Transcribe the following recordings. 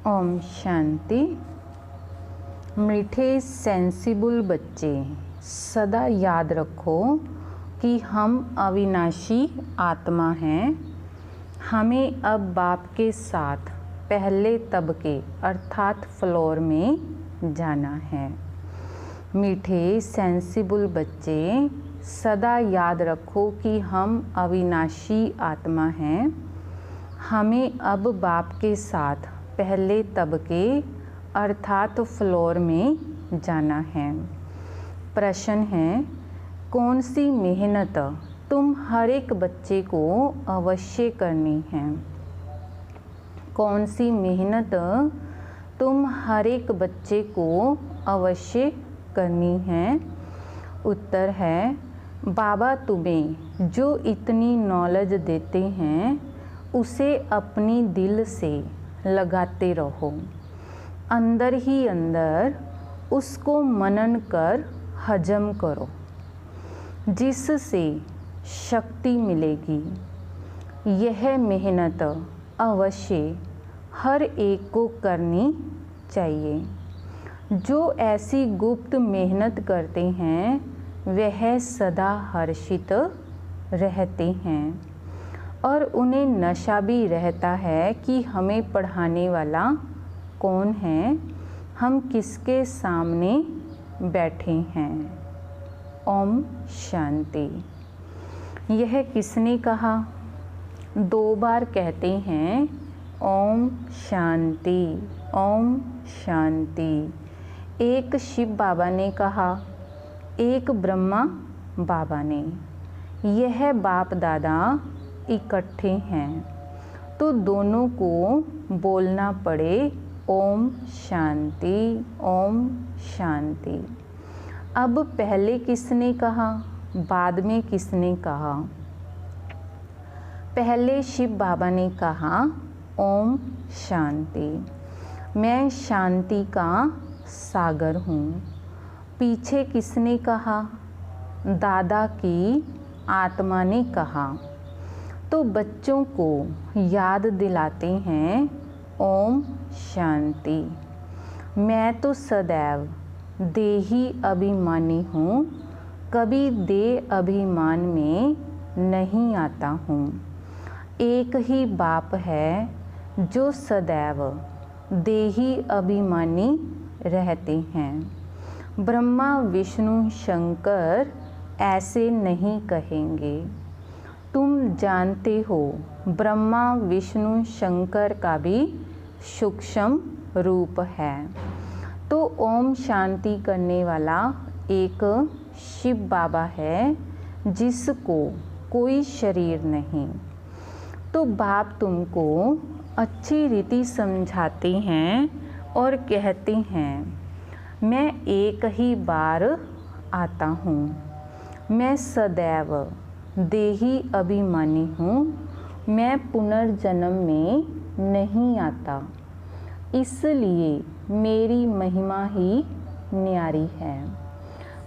ओम शांति। मीठे सेंसिबल बच्चे, सदा याद रखो कि हम अविनाशी आत्मा हैं। हमें अब बाप के साथ पहले तबके अर्थात फ्लोर में जाना है। मीठे सेंसिबल बच्चे, सदा याद रखो कि हम अविनाशी आत्मा हैं। हमें अब बाप के साथ पहले तबके अर्थात फ्लोर में जाना है। प्रश्न है, कौन सी मेहनत तुम हर एक बच्चे को अवश्य करनी है? कौन सी मेहनत तुम हर एक बच्चे को अवश्य करनी है? उत्तर है, बाबा तुम्हें जो इतनी नॉलेज देते हैं उसे अपनी दिल से लगाते रहो। अंदर ही अंदर उसको मनन कर हजम करो, जिससे शक्ति मिलेगी। यह मेहनत अवश्य हर एक को करनी चाहिए। जो ऐसी गुप्त मेहनत करते हैं वह सदा हर्षित रहते हैं और उन्हें नशा भी रहता है कि हमें पढ़ाने वाला कौन है, हम किसके सामने बैठे हैं। ओम शांति। यह किसने कहा? 2 बार कहते हैं ओम शांति, ओम शांति। एक शिव बाबा ने कहा, एक ब्रह्मा बाबा ने। यह बाप दादा इकट्ठे हैं तो दोनों को बोलना पड़े ओम शांति, ओम शांति। अब पहले किसने कहा, बाद में किसने कहा? पहले शिव बाबा ने कहा ओम शांति। मैं शांति का सागर हूँ। पीछे किसने कहा? दादा की आत्मा ने कहा। तो बच्चों को याद दिलाते हैं ओम शांति। मैं तो सदैव देही अभिमानी हूँ, कभी देह अभिमान में नहीं आता हूँ। एक ही बाप है जो सदैव देही अभिमानी रहते हैं। ब्रह्मा विष्णु शंकर ऐसे नहीं कहेंगे। तुम जानते हो ब्रह्मा विष्णु शंकर का भी सूक्ष्म रूप है। तो ओम शांति करने वाला एक शिव बाबा है जिसको कोई शरीर नहीं। तो बाप तुमको अच्छी रीति समझाते हैं और कहते हैं, मैं एक ही बार आता हूँ। मैं सदैव देही अभिमानी हूँ। मैं पुनर्जन्म में नहीं आता, इसलिए मेरी महिमा ही न्यारी है।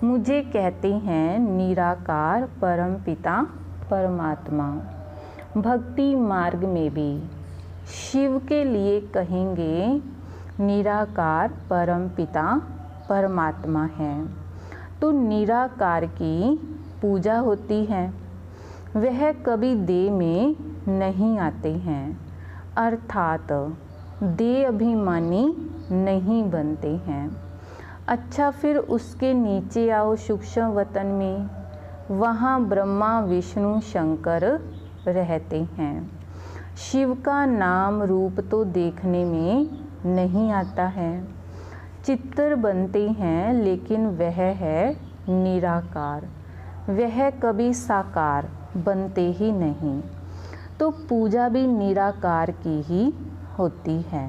मुझे कहते हैं निराकार परमपिता परमात्मा। भक्ति मार्ग में भी शिव के लिए कहेंगे निराकार परमपिता परमात्मा है। तो निराकार की पूजा होती है। वह कभी देह में नहीं आते हैं, अर्थात देह अभिमानी नहीं बनते हैं। अच्छा, फिर उसके नीचे आओ सूक्ष्म वतन में। वहाँ ब्रह्मा विष्णु शंकर रहते हैं। शिव का नाम रूप तो देखने में नहीं आता है, चित्र बनते हैं, लेकिन वह है निराकार। वह कभी साकार बनते ही नहीं। तो पूजा भी निराकार की ही होती है।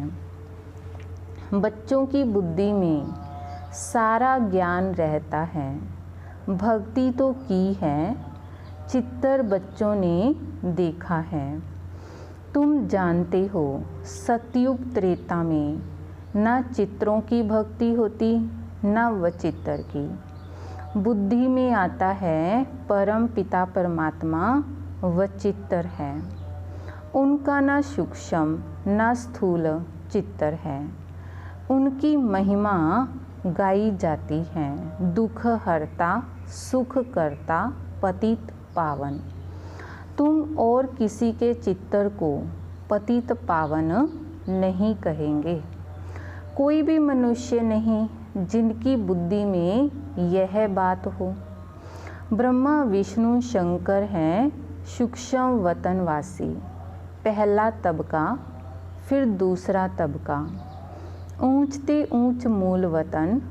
बच्चों की बुद्धि में सारा ज्ञान रहता है। भक्ति तो की है, चित्तर बच्चों ने देखा है। तुम जानते हो सतयुग त्रेता में न चित्रों की भक्ति होती न वचित्तर की। बुद्धि में आता है परम पिता परमात्मा वचित्तर है। उनका न सूक्ष्म न स्थूल चित्तर है। उनकी महिमा गाई जाती है। दुख हरता सुख करता पतित पावन। तुम और किसी के चित्तर को पतित पावन नहीं कहेंगे। कोई भी मनुष्य नहीं जिनकी बुद्धि में यह बात हो। ब्रह्मा विष्णु शंकर हैं सूक्ष्म वतनवासी। पहला तबका फिर दूसरा तबका। ऊंचते ऊंच मूल वतन,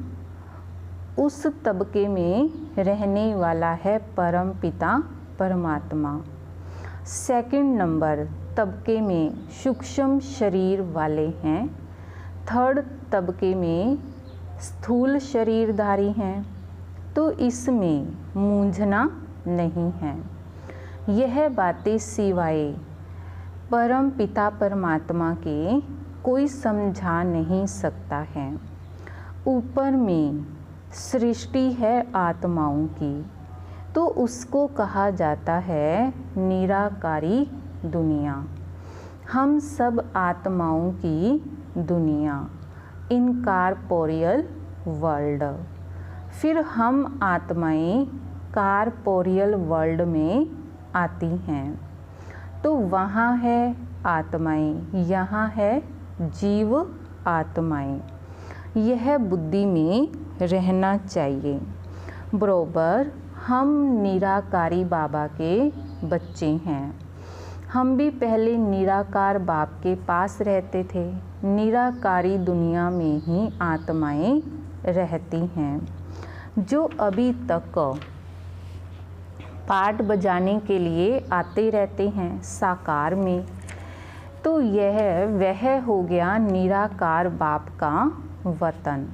उस तबके में रहने वाला है परम पिता परमात्मा। सेकंड नंबर तबके में सूक्ष्म शरीर वाले हैं। थर्ड तबके में स्थूल शरीरधारी हैं। तो इसमें मूंझना नहीं है। यह बातें सिवाय परम पिता परमात्मा के कोई समझा नहीं सकता है। ऊपर में सृष्टि है आत्माओं की, तो उसको कहा जाता है निराकारी दुनिया। हम सब आत्माओं की दुनिया, इनकॉर्पोरियल वर्ल्ड। फिर हम आत्माएं कॉर्पोरियल वर्ल्ड में आती हैं। तो वहाँ है आत्माएं, यहाँ है जीव आत्माएं। यह बुद्धि में रहना चाहिए। बरोबर हम निराकारी बाबा के बच्चे हैं। हम भी पहले निराकार बाप के पास रहते थे। निराकारी दुनिया में ही आत्माएं रहती हैं, जो अभी तक पाठ बजाने के लिए आते रहते हैं साकार में। तो यह वह हो गया निराकार बाप का वतन।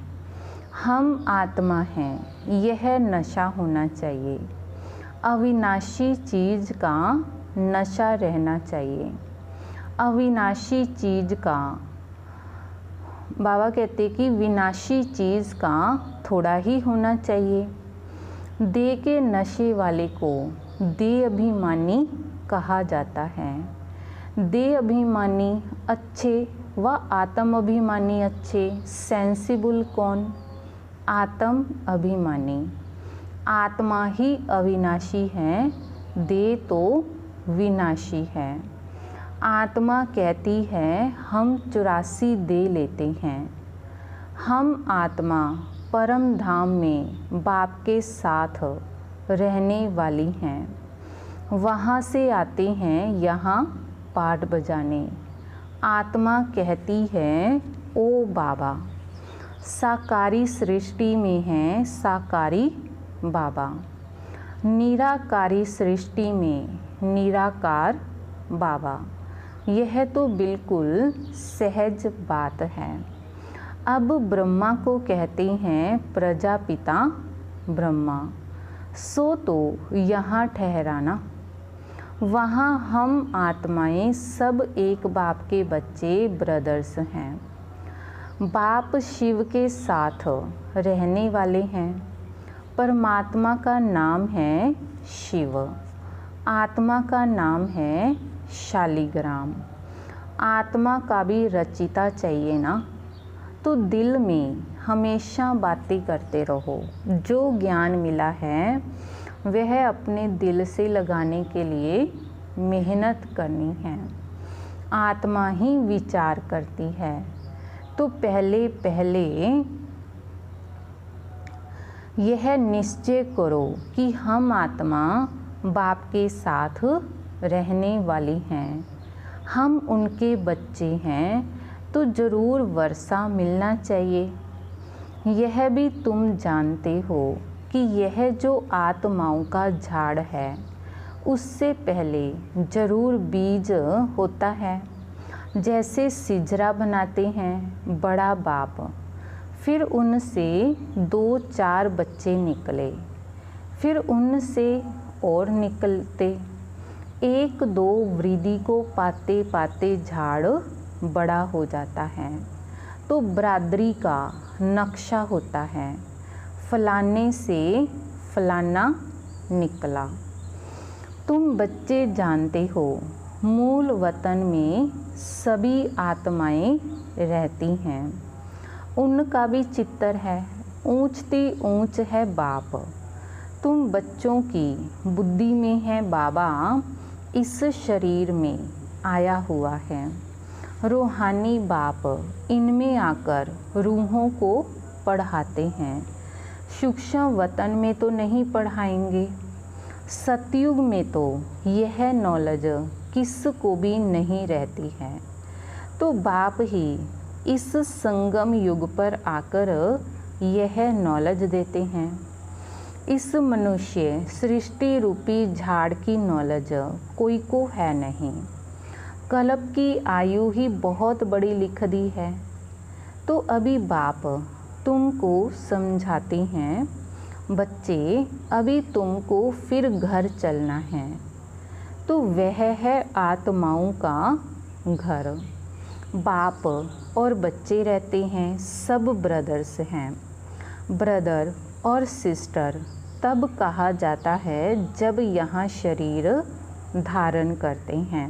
हम आत्मा हैं, यह नशा होना चाहिए। अविनाशी चीज़ का नशा रहना चाहिए। अविनाशी चीज़ का, बाबा कहते कि विनाशी चीज़ का थोड़ा ही होना चाहिए। देह के नशे वाले को देह अभिमानी कहा जाता है। देह अभिमानी अच्छे व आत्म अभिमानी अच्छे। सेंसिबल कौन? आत्म अभिमानी। आत्मा ही अविनाशी है, देह तो विनाशी है। आत्मा कहती है हम 84 देह लेते हैं। हम आत्मा परम धाम में बाप के साथ रहने वाली हैं। वहाँ से आते हैं यहाँ पाठ बजाने। आत्मा कहती है ओ बाबा। साकारी सृष्टि में है साकारी बाबा। निराकारी सृष्टि में निराकार बाबा। यह तो बिल्कुल सहज बात है। अब ब्रह्मा को कहते हैं प्रजापिता ब्रह्मा। सो तो यहाँ ठहराना। वहाँ हम आत्माएं सब एक बाप के बच्चे ब्रदर्स हैं। बाप शिव के साथ रहने वाले हैं। परमात्मा का नाम है शिव। आत्मा का नाम है शालिग्राम। आत्मा का भी रचिता चाहिए ना। तो दिल में हमेशा बातें करते रहो। जो ज्ञान मिला है वह अपने दिल से लगाने के लिए मेहनत करनी है। आत्मा ही विचार करती है। तो पहले पहले यह निश्चय करो कि हम आत्मा बाप के साथ रहने वाली हैं। हम उनके बच्चे हैं, तो ज़रूर वर्षा मिलना चाहिए। यह भी तुम जानते हो कि यह जो आत्माओं का झाड़ है, उससे पहले ज़रूर बीज होता है। जैसे सिजरा बनाते हैं बड़ा बाप, फिर उनसे 2-4 बच्चे निकले, फिर उनसे और निकलते। 1-2 वृद्धि को पाते पाते झाड़ बड़ा हो जाता है। तो बरादरी का नक्शा होता है। फलाने से फलाना निकला। तुम बच्चे जानते हो मूल वतन में सभी आत्माएं रहती हैं। उनका भी चित्तर है, ऊंचती ऊंच है बाप। तुम बच्चों की बुद्धि में है बाबा, इस शरीर में आया हुआ है। रूहानी बाप इनमें आकर रूहों को पढ़ाते हैं। सूक्ष्म वतन में तो नहीं पढ़ाएंगे। सतयुग में तो यह नॉलेज किस को भी नहीं रहती है, तो बाप ही इस संगम युग पर आकर यह नॉलेज देते हैं। इस मनुष्य सृष्टि रूपी झाड़ की नॉलेज कोई को है नहीं। कल्प की आयु ही बहुत बड़ी लिख दी है। तो अभी बाप तुमको समझाते हैं, बच्चे अभी तुमको फिर घर चलना है। तो वह है आत्माओं का घर। बाप और बच्चे रहते हैं, सब ब्रदर्स हैं। ब्रदर और सिस्टर तब कहा जाता है जब यहाँ शरीर धारण करते हैं।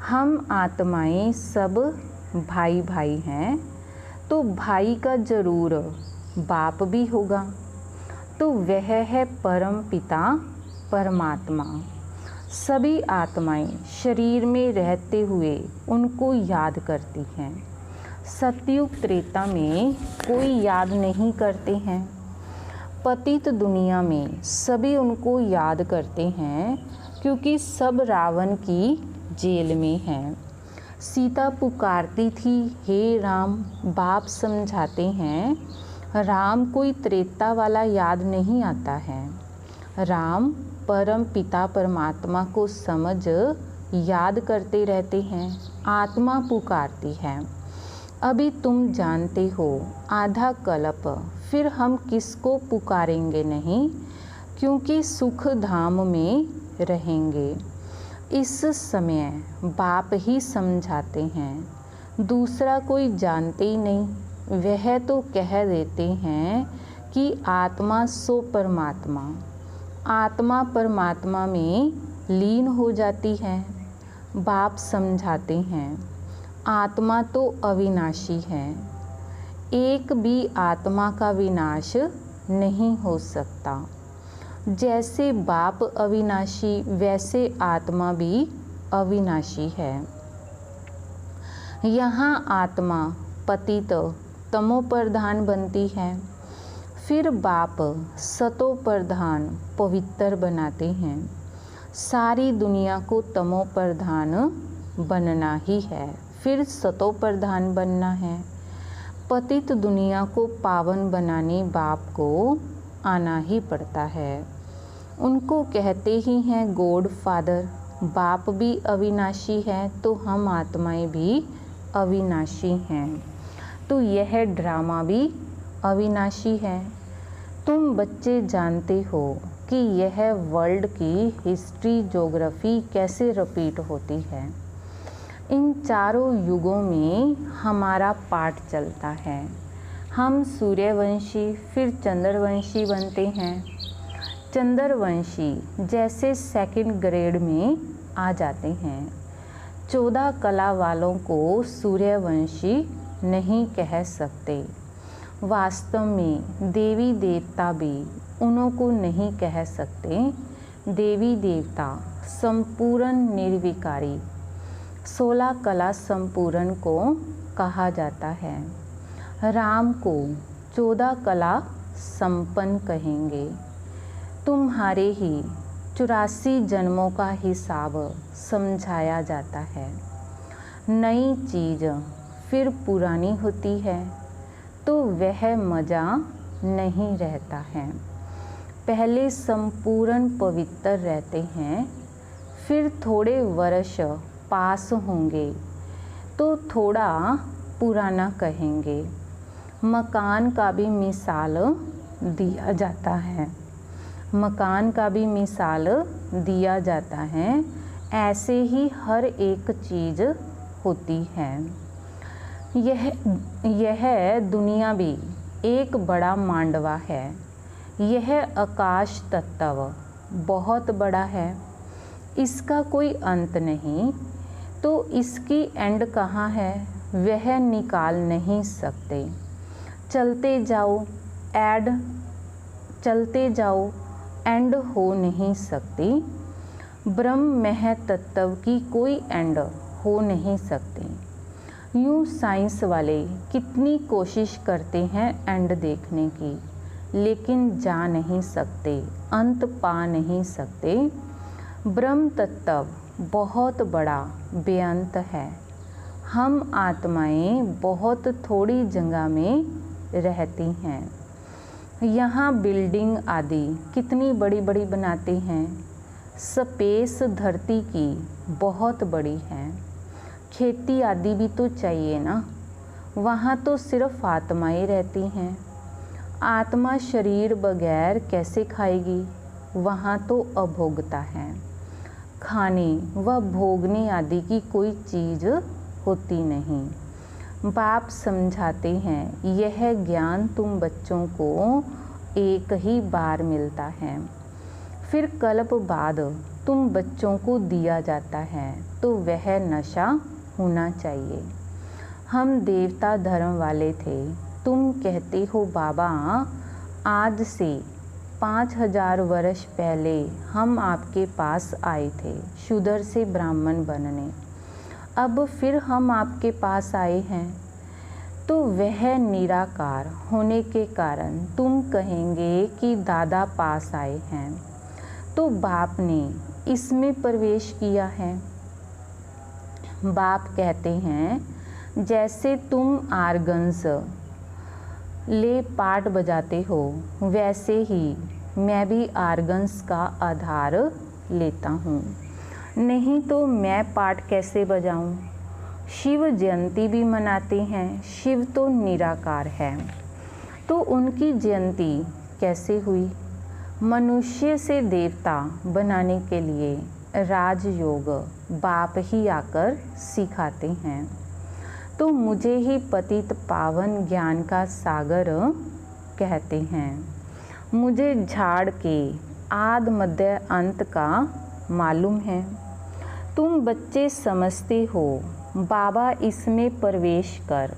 हम आत्माएं सब भाई भाई हैं, तो भाई का जरूर बाप भी होगा। तो वह है परम पिता परमात्मा। सभी आत्माएं शरीर में रहते हुए उनको याद करती हैं। सतयुग त्रेता में कोई याद नहीं करते हैं। पतित दुनिया में सभी उनको याद करते हैं, क्योंकि सब रावण की जेल में हैं। सीता पुकारती थी, हे राम। बाप समझाते हैं, राम कोई त्रेता वाला याद नहीं आता है। राम परम पिता परमात्मा को समझ याद करते रहते हैं। आत्मा पुकारती है। अभी तुम जानते हो आधा कल्प फिर हम किसको पुकारेंगे नहीं, क्योंकि सुख धाम में रहेंगे। इस समय बाप ही समझाते हैं, दूसरा कोई जानते ही नहीं। वह तो कह देते हैं कि आत्मा सो परमात्मा। आत्मा परमात्मा में लीन हो जाती है। बाप समझाते हैं, आत्मा तो अविनाशी है। एक भी आत्मा का विनाश नहीं हो सकता। जैसे बाप अविनाशी, वैसे आत्मा भी अविनाशी है। यहाँ आत्मा पतित तमो प्रधान बनती है, फिर बाप सतो प्रधान पवित्र बनाते हैं। सारी दुनिया को तमो प्रधान बनना ही है, फिर सतो प्रधान बनना है। पतित दुनिया को पावन बनाने बाप को आना ही पड़ता है। उनको कहते ही हैं गॉड फादर। बाप भी अविनाशी है, तो हम आत्माएं भी अविनाशी हैं। तो यह ड्रामा भी अविनाशी है। तुम बच्चे जानते हो कि यह वर्ल्ड की हिस्ट्री ज्योग्राफी कैसे रिपीट होती है। इन चारों युगों में हमारा पाठ चलता है। हम सूर्यवंशी फिर चंद्रवंशी बनते हैं। चंद्रवंशी जैसे सेकंड ग्रेड में आ जाते हैं। 14 कला वालों को सूर्यवंशी नहीं कह सकते। वास्तव में देवी देवता भी उन्हों को नहीं कह सकते। देवी देवता संपूर्ण निर्विकारी 16 कला संपूर्ण को कहा जाता है। राम को 14 कला संपन्न कहेंगे। तुम्हारे ही 84 जन्मों का हिसाब समझाया जाता है। नई चीज़ फिर पुरानी होती है, तो वह मज़ा नहीं रहता है। पहले संपूर्ण पवित्र रहते हैं, फिर थोड़े वर्ष पास होंगे तो थोड़ा पुराना कहेंगे। मकान का भी मिसाल दिया जाता है। मकान का भी मिसाल दिया जाता है। ऐसे ही हर एक चीज़ होती है। यह दुनिया भी एक बड़ा मांडवा है। यह आकाश तत्व बहुत बड़ा है। इसका कोई अंत नहीं, तो इसकी एंड कहाँ है, वह निकाल नहीं सकते। चलते जाओ एंड हो नहीं सकती। ब्रह्म मह तत्व की कोई एंड हो नहीं सकती। यूँ साइंस वाले कितनी कोशिश करते हैं एंड देखने की, लेकिन जा नहीं सकते, अंत पा नहीं सकते। ब्रह्म तत्व बहुत बड़ा बेअंत है। हम आत्माएं बहुत थोड़ी जगह में रहती हैं। यहाँ बिल्डिंग आदि कितनी बड़ी बड़ी बनाते हैं। स्पेस धरती की बहुत बड़ी है। खेती आदि भी तो चाहिए ना, वहाँ तो सिर्फ आत्माएं रहती हैं। आत्मा शरीर बगैर कैसे खाएगी, वहाँ तो अभोगता है। खाने व भोगने आदि की कोई चीज़ होती नहीं। बाप समझाते हैं, यह ज्ञान तुम बच्चों को एक ही बार मिलता है, फिर कल्प बाद तुम बच्चों को दिया जाता है, तो वह नशा होना चाहिए। हम देवता धर्म वाले थे, तुम कहते हो बाबा आज से 5000 वर्ष पहले हम आपके पास आए थे शूद्र से ब्राह्मण बनने। अब फिर हम आपके पास आए हैं, तो वह निराकार होने के कारण तुम कहेंगे कि दादा पास आए हैं, तो बाप ने इसमें प्रवेश किया है। बाप कहते हैं जैसे तुम आर्गन्स ले पार्ट बजाते हो, वैसे ही मैं भी आर्गन्स का आधार लेता हूँ, नहीं तो मैं पार्ट कैसे बजाऊँ। शिव जयंती भी मनाते हैं। शिव तो निराकार है, तो उनकी जयंती कैसे हुई। मनुष्य से देवता बनाने के लिए राजयोग बाप ही आकर सिखाते हैं। तो मुझे ही पतित पावन ज्ञान का सागर कहते हैं। मुझे झाड़ के आद मध्य अंत का मालूम है। तुम बच्चे समझते हो, बाबा इसमें प्रवेश कर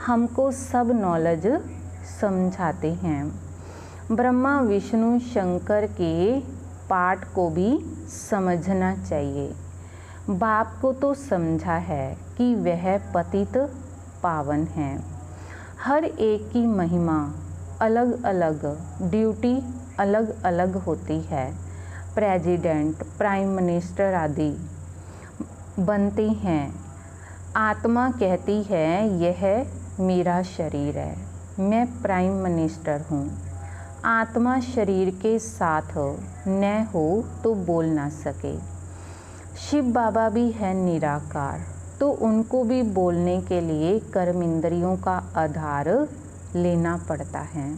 हमको सब नॉलेज समझाते हैं। ब्रह्मा विष्णु शंकर के पाठ को भी समझना चाहिए। बाप को तो समझा है कि वह पतित पावन है। हर एक की महिमा अलग अलग, ड्यूटी अलग अलग होती है। प्रेसिडेंट, प्राइम मिनिस्टर आदि बनते हैं। आत्मा कहती है यह मेरा शरीर है, मैं प्राइम मिनिस्टर हूँ। आत्मा शरीर के साथ न हो तो बोल ना सके। शिव बाबा भी है निराकार, तो उनको भी बोलने के लिए कर्म इंद्रियों का आधार लेना पड़ता है।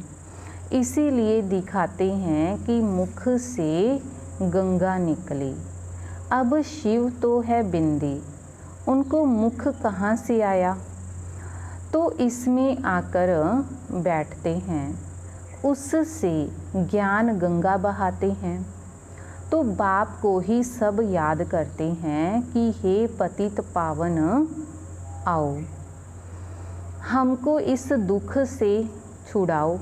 इसीलिए दिखाते हैं कि मुख से गंगा निकली। अब शिव तो है बिंदी, उनको मुख कहाँ से आया, तो इसमें आकर बैठते हैं, उससे ज्ञान गंगा बहाते हैं। तो बाप को ही सब याद करते हैं कि हे पतित पावन आओ, हमको इस दुख से छुड़ाओ।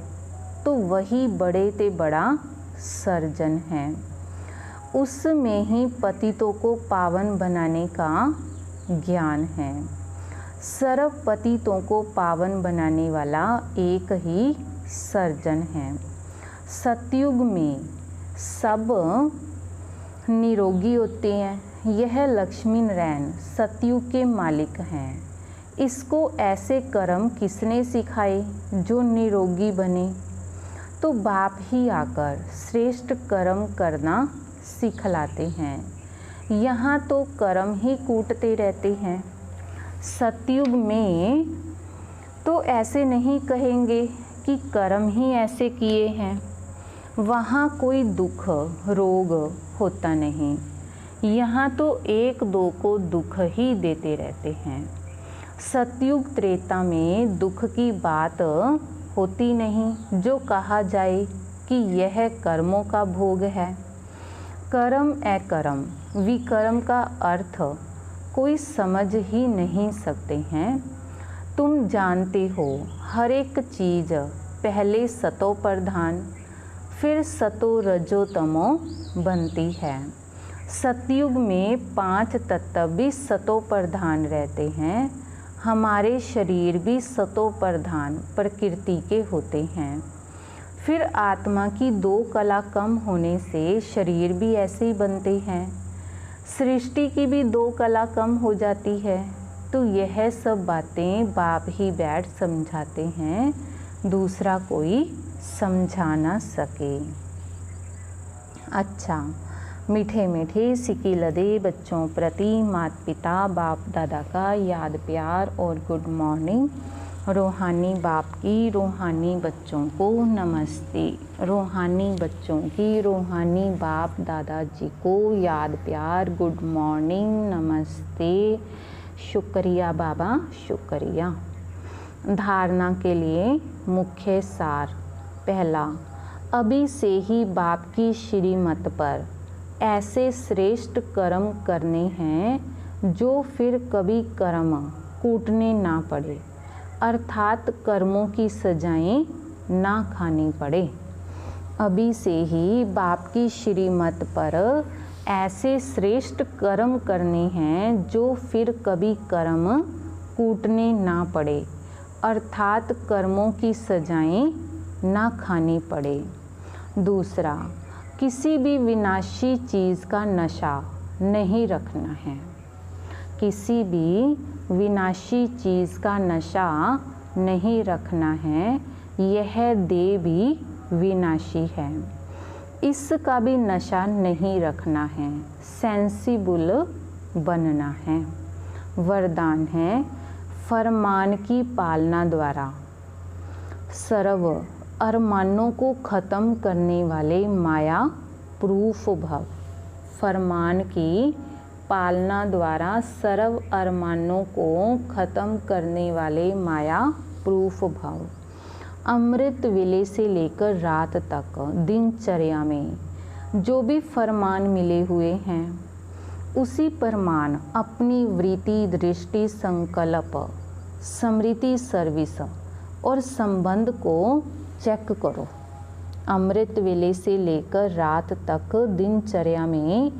तो वही बड़े ते बड़ा सर्जन है। उसमें ही पतितों को पावन बनाने का ज्ञान है। सर्व पतितों को पावन बनाने वाला एक ही सर्जन है। सतयुग में सब निरोगी होते हैं। यह लक्ष्मी नारायण सतयुग के मालिक हैं। इसको ऐसे कर्म किसने सिखाए जो निरोगी बने, तो बाप ही आकर श्रेष्ठ कर्म करना सिखलाते हैं। यहाँ तो कर्म ही कूटते रहते हैं। सतयुग में तो ऐसे नहीं कहेंगे कि कर्म ही ऐसे किए हैं। वहाँ कोई दुख रोग होता नहीं। यहाँ तो एक दो को दुख ही देते रहते हैं। सतयुग त्रेता में दुख की बात होती नहीं, जो कहा जाए कि यह कर्मों का भोग है। कर्म अकर्म विकर्म का अर्थ कोई समझ ही नहीं सकते हैं। तुम जानते हो हर एक चीज़ पहले सतो प्रधान फिर सतो रजो तमो बनती है। सतयुग में 5 तत्व भी सतो प्रधान रहते हैं। हमारे शरीर भी सतो प्रधान प्रकृति के होते हैं। फिर आत्मा की 2 कला कम होने से शरीर भी ऐसे ही बनते हैं। सृष्टि की भी 2 कला कम हो जाती है। तो यह सब बातें बाप ही बैठ समझाते हैं, दूसरा कोई समझा ना सके। अच्छा, मीठे मीठे सिकी लदे बच्चों प्रति माता पिता बाप दादा का याद प्यार और गुड मॉर्निंग। रूहानी बाप की रूहानी बच्चों को नमस्ते। रूहानी बच्चों की रूहानी बाप दादाजी को याद प्यार गुड मॉर्निंग नमस्ते। शुक्रिया बाबा शुक्रिया। धारणा के लिए मुख्य सार। पहला, अभी से ही बाप की श्रीमत पर ऐसे श्रेष्ठ कर्म करने हैं जो फिर कभी कर्म कूटने ना पड़े, अर्थात कर्मों की सजाएं ना खानी पड़े। अभी से ही बाप की श्रीमत पर ऐसे श्रेष्ठ कर्म करने हैं जो फिर कभी कर्म कूटने ना पड़े, अर्थात कर्मों की सजाएं ना खानी पड़े। दूसरा, किसी भी विनाशी चीज़ का नशा नहीं रखना है। किसी भी विनाशी चीज़ का नशा नहीं रखना है। यह देह भी विनाशी है, इसका भी नशा नहीं रखना है। सेंसिबल बनना है। वरदान है, फरमान की पालना द्वारा सर्व अरमानों को ख़त्म करने वाले माया प्रूफ भव। फरमान की पालना द्वारा सर्व अरमानों को ख़त्म करने वाले माया प्रूफ भव। अमृत वेले से लेकर रात तक दिनचर्या में जो भी फरमान मिले हुए हैं, उसी फरमान अपनी वृत्ति दृष्टि संकल्प स्मृति सर्विस और संबंध को चेक करो। अमृत वेले से लेकर रात तक दिनचर्या में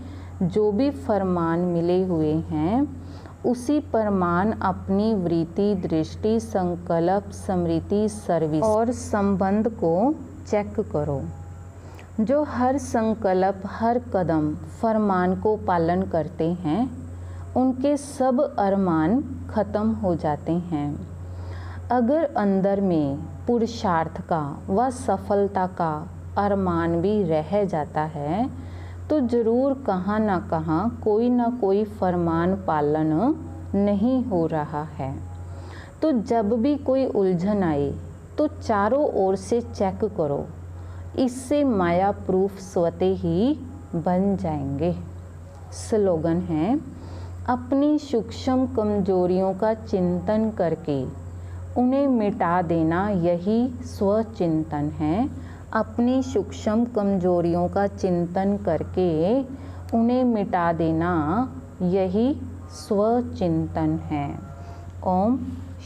जो भी फरमान मिले हुए हैं, उसी फरमान अपनी वृत्ति दृष्टि संकल्प स्मृति सर्विस और संबंध को चेक करो। जो हर संकल्प हर कदम फरमान को पालन करते हैं, उनके सब अरमान ख़त्म हो जाते हैं। अगर अंदर में पुरुषार्थ का व सफलता का अरमान भी रह जाता है, तो ज़रूर कहाँ ना कहाँ कोई ना कोई फरमान पालन नहीं हो रहा है। तो जब भी कोई उलझन आए तो चारों ओर से चेक करो। इससे माया प्रूफ स्वतः ही बन जाएंगे। स्लोगन है, अपनी सूक्ष्म कमजोरियों का चिंतन करके उन्हें मिटा देना, यही स्वचिंतन है। अपनी सूक्ष्म कमजोरियों का चिंतन करके उन्हें मिटा देना, यही स्वचिंतन है। ओम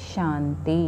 शांति।